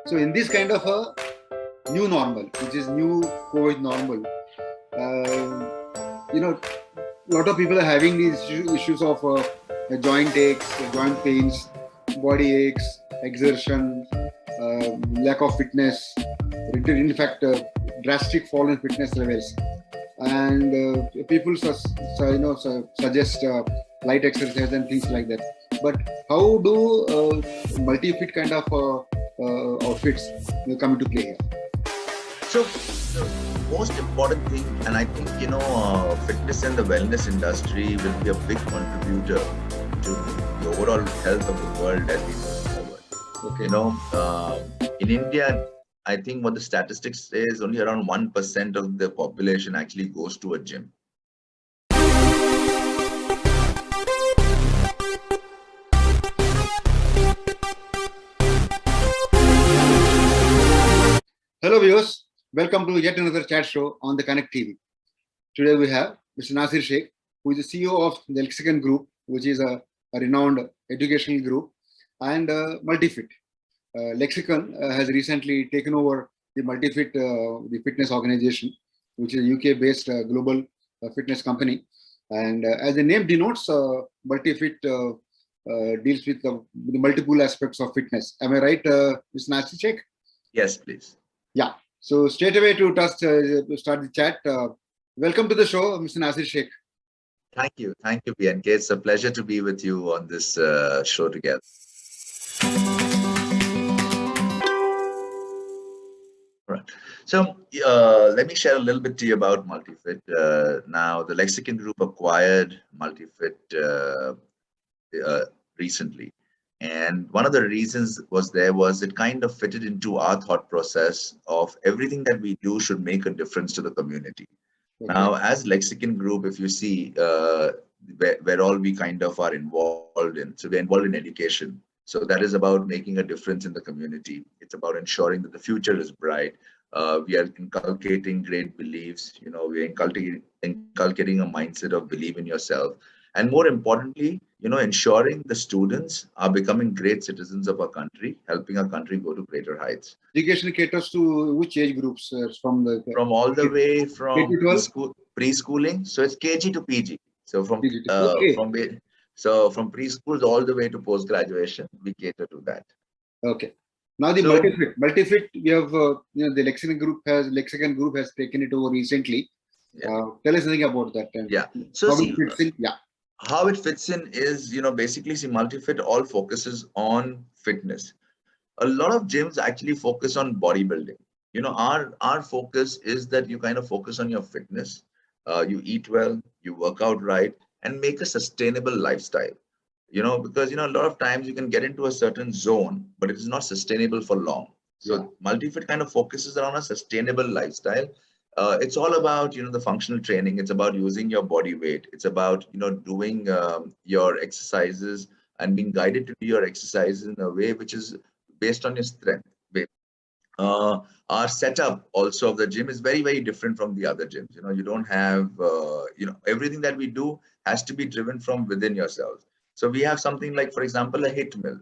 So in this kind of a new normal, which is new COVID normal, a lot of people are having these issues of joint aches, joint pains, body aches, exertion, lack of fitness, in fact, drastic fall in fitness levels. And people suggest light exercise and things like that. But how do multi-fit kind of outfits come into play here? So the most important thing, and I think, fitness and the wellness industry will be a big contributor to the overall health of the world as we move forward. Okay. In India, I think what the statistics say is only around 1% of the population actually goes to a gym. Hello viewers, welcome to yet another chat show on the Connect TV. Today we have Mr. Nasir Shaikh, who is the CEO of the Lexicon Group, which is a renowned educational group, and MultiFit. Lexicon has recently taken over the MultiFit, the fitness organization, which is a UK-based global fitness company. And as the name denotes, MultiFit deals with the multiple aspects of fitness. Am I right, Mr. Nasir Shaikh? Yes, please. Yeah. So straight away to start the chat. Welcome to the show, Mr. Nasir Shaikh. Thank you, BNK. It's a pleasure to be with you on this show together. Right. So let me share a little bit to you about MultiFit. Now, the Lexicon Group acquired MultiFit recently. And one of the reasons was it kind of fitted into our thought process of everything that we do should make a difference to the community. Okay. Now, as Lexicon Group, if you see where all we kind of are involved in, so we're involved in education. So that is about making a difference in the community. It's about ensuring that the future is bright. We are inculcating great beliefs. We are inculcating a mindset of believe in yourself. And more importantly, ensuring the students are becoming great citizens of our country, helping our country go to greater heights. Education caters to which age groups? From all the way from preschooling. So it's KG to PG. So from preschools all the way to post graduation, we cater to that. Okay. Now the MultiFit, we have the Lexicon Group has taken it over recently. Yeah. Tell us something about that. Yeah. So how it fits in is, basically, MultiFit all focuses on fitness. A lot of gyms actually focus on bodybuilding. Our focus is that you kind of focus on your fitness. You eat well, you work out right, and make a sustainable lifestyle. Because, a lot of times you can get into a certain zone, but it is not sustainable for long. So MultiFit kind of focuses on a sustainable lifestyle. It's all about, the functional training. It's about using your body weight. It's about, doing your exercises and being guided to do your exercises in a way which is based on your strength. Our setup also of the gym is very, very different from the other gyms. You don't have, everything that we do has to be driven from within yourself. So we have something like, for example, a hit mill,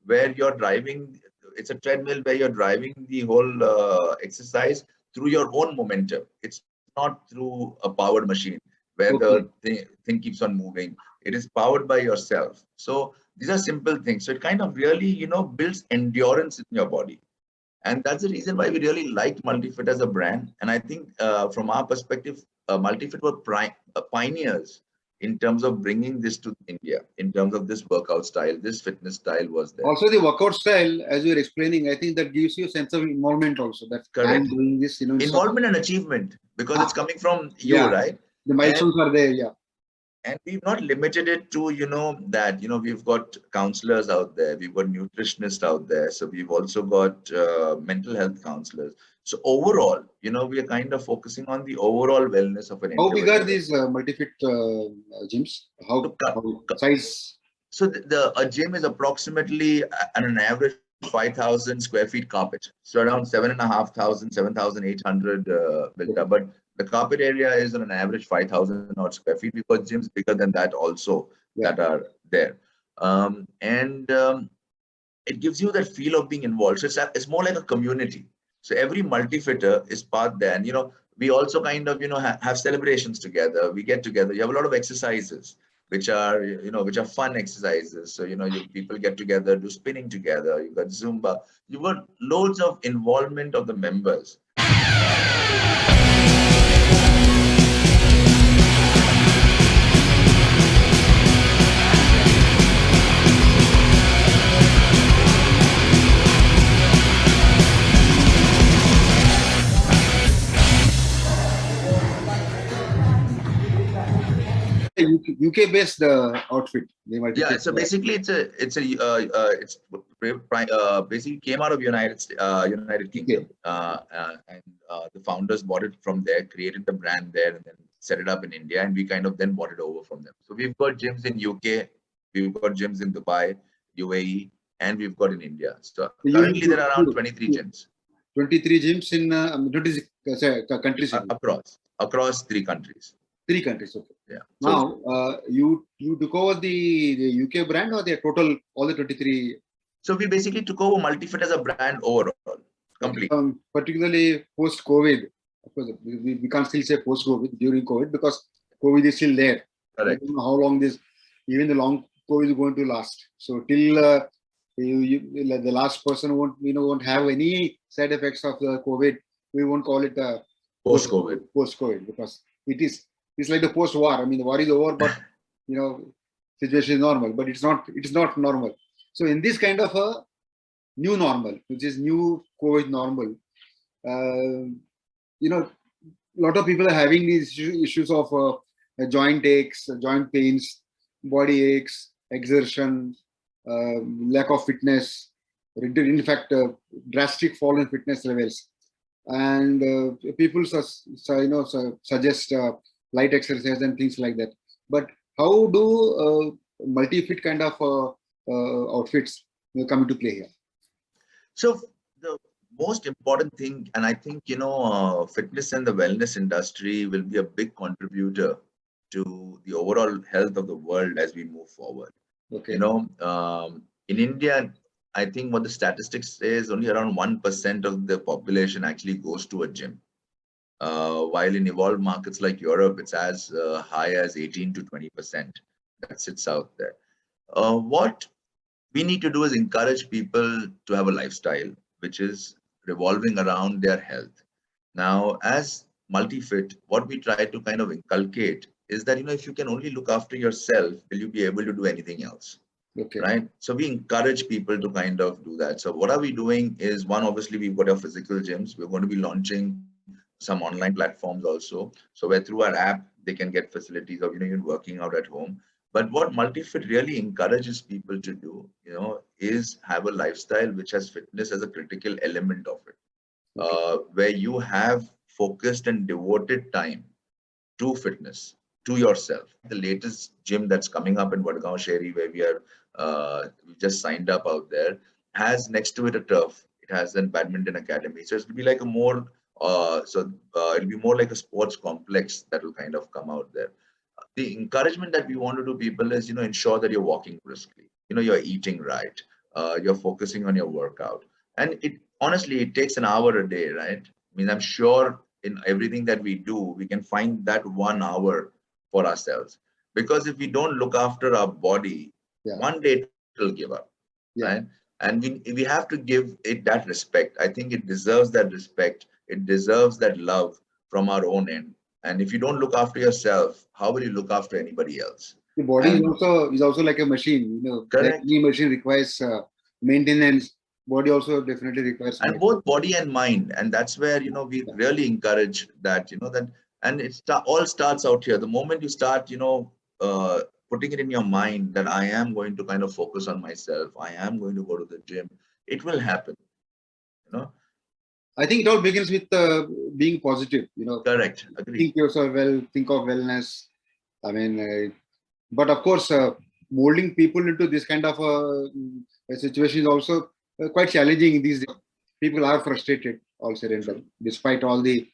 where you're driving. It's a treadmill where you're driving the whole exercise through your own momentum. It's not through a powered machine where the thing keeps on moving. It is powered by yourself. So these are simple things. So it kind of really, builds endurance in your body. And that's the reason why we really liked MultiFit as a brand. And I think from our perspective, MultiFit were pioneers in terms of bringing this to India, in terms of this workout style, this fitness style was there. Also the workout style, as you're explaining, I think that gives you a sense of involvement also. That's correct. I'm doing this, involvement and achievement, because it's coming from you, right? The milestones are there, yeah. And we've not limited it to, that, we've got counselors out there, we've got nutritionists out there. So we've also got mental health counselors. So overall, we are kind of focusing on the overall wellness of an individual. How big are these MultiFit gyms? How size? So a gym is approximately on an average 5,000 square feet carpet. So around 7,500, 7,800 built up. But the carpet area is on an average 5,000 odd square feet. We've got gyms bigger than that also that are there. it gives you that feel of being involved. So it's more like a community. So every multi-fitter is part there. And, we also kind of, have celebrations together. We get together. You have a lot of exercises, which are, which are fun exercises. So, people get together, do spinning together. You've got Zumba. You've got loads of involvement of the members. UK based outfit. Yeah, so basically it's basically came out of United Kingdom, and the founders bought it from there, created the brand there, and then set it up in India, and we kind of then bought it over from them. So we've got gyms in UK, we've got gyms in Dubai, UAE, and we've got in India. So currently there are around 23 gyms. 23 gyms in 26 countries. Across 3 countries. 3 countries, okay. Yeah. Now, you took over the UK brand or the total, all the 23? So we basically took over MultiFit as a brand overall, completely. Particularly post-COVID. Of course, we can't still say post-COVID, during COVID, because COVID is still there. Correct. I don't know how long even the long COVID is going to last. So till the last person won't have any side effects of the COVID, we won't call it post-COVID. Post-COVID, because it's like the post-war. I mean, the war is over, but situation is normal, but it is not normal. So in this kind of a new normal, which is new COVID normal, a lot of people are having these issues of joint aches, joint pains, body aches, exertion, lack of fitness, in fact, drastic fall in fitness levels. And people suggest light exercise and things like that. But how do multi-fit kind of outfits come into play here? So the most important thing, and I think, fitness and the wellness industry will be a big contributor to the overall health of the world as we move forward. Okay. In India, I think what the statistics say is only around 1% of the population actually goes to a gym. While in evolved markets like Europe, it's as high as 18 to 20% that sits out there. What we need to do is encourage people to have a lifestyle which is revolving around their health. Now, as MultiFit, what we try to kind of inculcate is that, if you can only look after yourself, will you be able to do anything else? Okay. Right? So we encourage people to kind of do that. So what are we doing is, one, obviously we've got our physical gyms. We're going to be launching some online platforms also. So where through our app, they can get facilities of, even working out at home. But what MultiFit really encourages people to do, is have a lifestyle which has fitness as a critical element of it. Okay. Where you have focused and devoted time to fitness, to yourself. The latest gym that's coming up in Vadgaon Sheri, where we just signed up out there, has next to it a turf. It has a badminton academy. So it'll be like it'll be more like a sports complex that will kind of come out there. The encouragement that we want to do people is, ensure that you're walking briskly, you're eating right, you're focusing on your workout. And honestly, it takes an hour a day, right? I mean, I'm sure in everything that we do, we can find that 1 hour for ourselves. Because if we don't look after our body, one day it will give up, right? And we have to give it that respect. I think it deserves that respect. It deserves that love from our own end. And if you don't look after yourself, how will you look after anybody else? The body is also like a machine. Correct. Any machine requires maintenance. Body also definitely requires. And both body and mind. And that's where, we really encourage that, and it all starts out here. The moment you start, putting it in your mind that I am going to kind of focus on myself, I am going to go to the gym, it will happen, I think it all begins with being positive, Correct. Agree. Think yourself well, think of wellness. I mean, but of course, molding people into this kind of a situation is also quite challenging these days. People are frustrated also, despite all the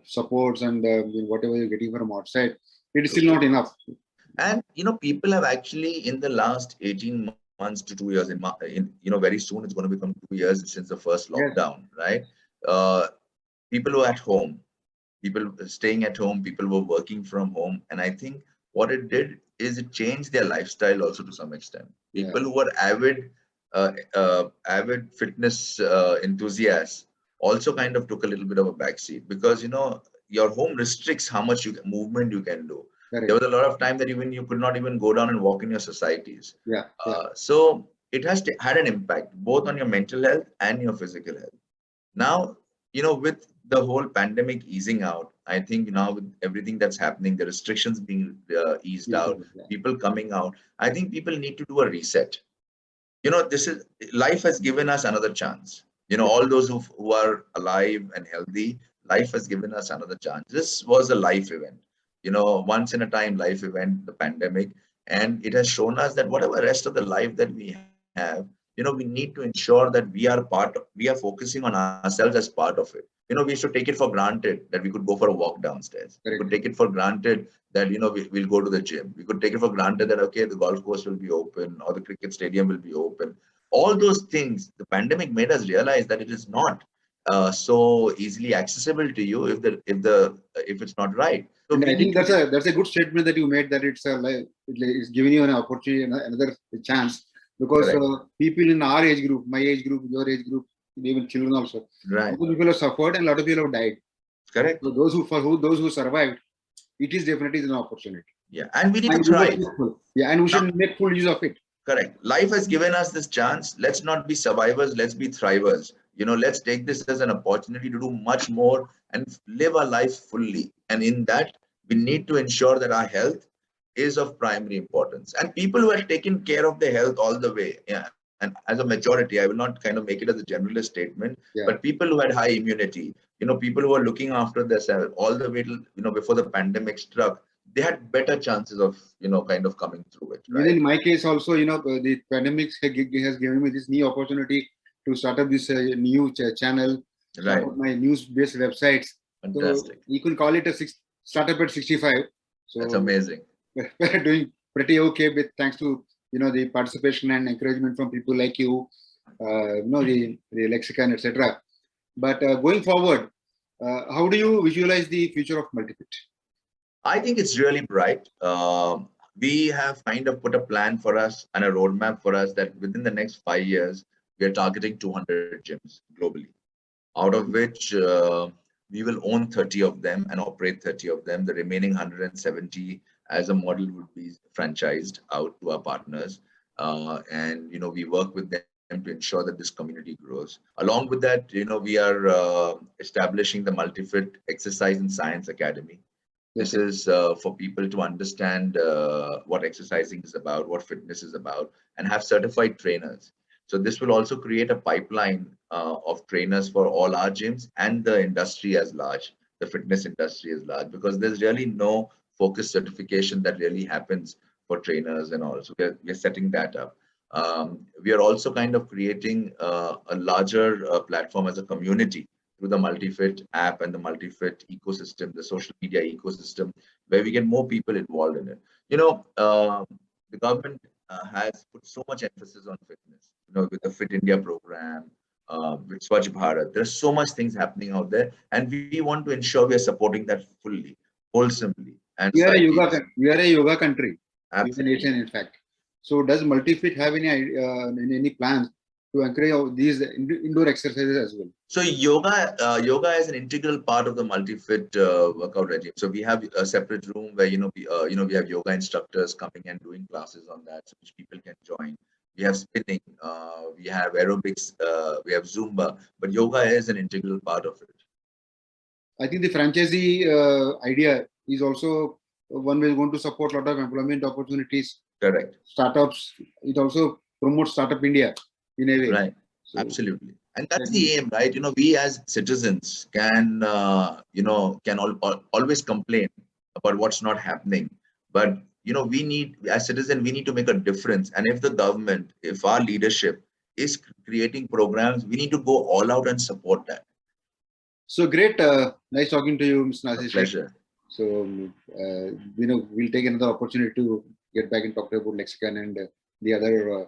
supports and whatever you're getting from outside. It is still not enough. And, people have actually, in the last 18 months to 2 years. Very soon it's going to become 2 years since the first Yes, lockdown, right? People were at home, people staying at home, people were working from home, and I think what it did is it changed their lifestyle also to some extent. yeah, People who were avid fitness enthusiasts also kind of took a little bit of a backseat, because your home restricts how much movement you can do. There correct. was a lot of time that even you could not even go down and walk in your societies. Yeah, yeah. So it has had an impact both on your mental health and your physical health. Now, with the whole pandemic easing out, I think now with everything that's happening, the restrictions being eased out, Yeah. people coming out, I think people need to do a reset. This is life has given us another chance. Yeah. All those who are alive and healthy, life has given us another chance. This was a life event, once in a time life event, the pandemic, and it has shown us that whatever rest of the life that we have, we need to ensure that we are focusing on ourselves as part of it. We should take it for granted that we could go for a walk downstairs. We could Correct. take it for granted that we'll go to the gym. We could take it for granted that okay, the golf course will be open or the cricket stadium will be open. All those things, the pandemic made us realize that it is not so easily accessible to you if it's not right. So And we I need think to that's a good statement that you made, that it's giving you an opportunity, another chance, because correct, people in our age group, my age group, your age group, even children also, a lot right, of people have suffered and a lot of people have died. correct. So those who survived, it is definitely an opportunity, Yeah, and we need to and we must thrive. make full. Yeah, and we Now, should make full use of it. correct. Life has given us this chance. Let's not be survivors. Let's be thrivers. Let's take this as an opportunity to do much more and live our life fully. And in that, we need to ensure that our health is of primary importance. And people who have taken care of their health all the way, yeah, and as a majority, I will not kind of make it as a generalist statement, Yeah. but people who had high immunity, people who are looking after themselves all the way till, before the pandemic struck, they had better chances of, kind of coming through it, Even right? in my case also, the pandemic has given me this new opportunity to start up this new channel, start Right. up my news-based websites. So Fantastic. you can call it a startup at 65. That's So amazing. we're doing pretty okay with, thanks to the participation and encouragement from people like you, the Lexicon, etc. But going forward, how do you visualize the future of MultiFit? I think it's really bright. We have kind of put a plan for us and a roadmap for us that within the next 5 years, we are targeting 200 gyms globally, out of which we will own 30 of them and operate 30 of them. The remaining 170 as a model would be franchised out to our partners. And, we work with them to ensure that this community grows. Along with that, we are establishing the MultiFit Exercise and Science Academy. This Okay. is for people to understand what exercising is about, what fitness is about, and have certified trainers. So this will also create a pipeline of trainers for all our gyms and the industry as large, the fitness industry as large, because there's really no focused certification that really happens for trainers and all. So we're setting that up. We are also kind of creating a larger platform as a community through the MultiFit app and the MultiFit ecosystem, the social media ecosystem, where we get more people involved in it. The government has put so much emphasis on fitness, with the Fit India program, with Swachh Bharat. There's so much things happening out there, and we want to ensure we are supporting that fully, wholesomely, and simultaneously. We are a yoga country, yoga nation, Absolutely. in fact. So does MultiFit have any plans to encourage these indoor exercises as well? So yoga is an integral part of the MultiFit workout regime. So we have a separate room where we have yoga instructors coming and doing classes on that, so which people can join. We have spinning, we have aerobics, we have Zumba, but yoga is an integral part of it. I think the franchisee idea is also one way going to support a lot of employment opportunities. Correct. Startups. It also promotes Startup India in a way. Right. So, absolutely. And that's the aim, right? We as citizens can, always complain about what's not happening. But, we need, as citizens, we need to make a difference. And if the government, if our leadership is creating programs, we need to go all out and support that. So great. Nice talking to you, Mr. Nasir Shaikh. Pleasure. So, we'll take another opportunity to get back and talk about Lexicon and the other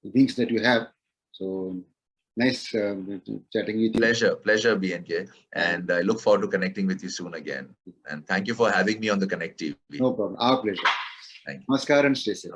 wings that you have. So nice chatting with you. Pleasure, BNK. And I look forward to connecting with you soon again. And thank you for having me on the Connect TV. No problem. Our pleasure. Thank you. Namaskar and stay safe.